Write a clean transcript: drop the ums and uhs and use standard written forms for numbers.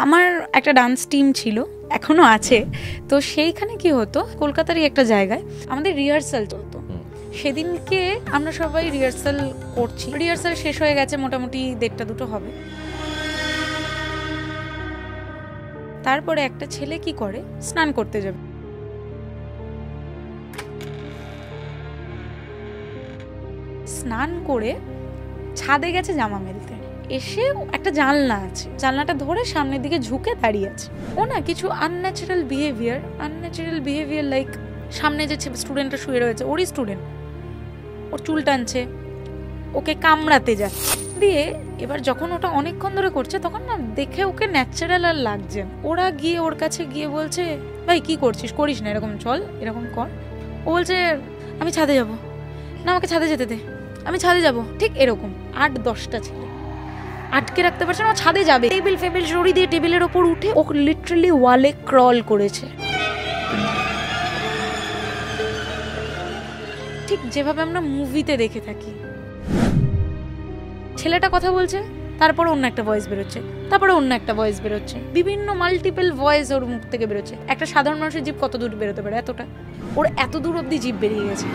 আমার একটা dance team ছিল, এখনো আছে। তো সেইখানে কি হতো, কলকাতারই একটা জায়গায় আমাদের রিহার্সাল চলতো। সেদিনকে আমরা সবাই রিহার্সাল করছি, রিহার্সাল শেষ হয়ে গেছে, মোটামুটি 1:30-2 হবে। তারপরে একটা ছেলে কি করে, স্নান করতে যাবে। স্নান করে ছাদে গেছে জামা মেলতে, এসে একটা জানলা আছে, জানলাটা ধরে সামনের দিকে ঝুঁকে দাঁড়িয়ে আছে। ও না কিছু আনন্যাচারাল বিহেভিয়ার লাইক সামনে যে স্টুডেন্টটা শুয়ে রয়েছে, ওরই স্টুডেন্ট, ওর চুল টানছে, ওকে কামড়াতে যাচ্ছে। দিয়ে এবার যখন ওটা অনেকক্ষণ ধরে করছে, তখন না দেখে ওকে ন্যাচারাল আর লাগছে। ওরা গিয়ে ওর কাছে গিয়ে বলছে, ভাই কি করছিস, করিস না এরকম, চল এরকম কর। ও বলছে আমি ছাদে যাব না, আমাকে ছাদে যেতে দে, আমি ছাদে যাব। ঠিক এরকম 8-10টা ছেলে আটকে রাখতে পারছে না, ও ছাদে যাবে। টেবিল সরিয়ে দিয়ে টেবিলের ওপর উঠে ও লিটারালি ওয়ালে ক্রল করেছে, ঠিক যেভাবে আমরা মুভিতে দেখে থাকি। ছেলেটা কথা বলছে, তারপর অন্য একটা ভয়েস বেরোচ্ছে, তারপরে অন্য একটা ভয়েস বেরোচ্ছে, বিভিন্ন মাল্টিপল ভয়েস ওর মুখ থেকে বেরোচ্ছে। একটা সাধারণ মানুষের জিভ কত দূর বেরোতে পারে, এতটা, ওর এত দূর অব্দি জিভ বেরিয়ে গেছে।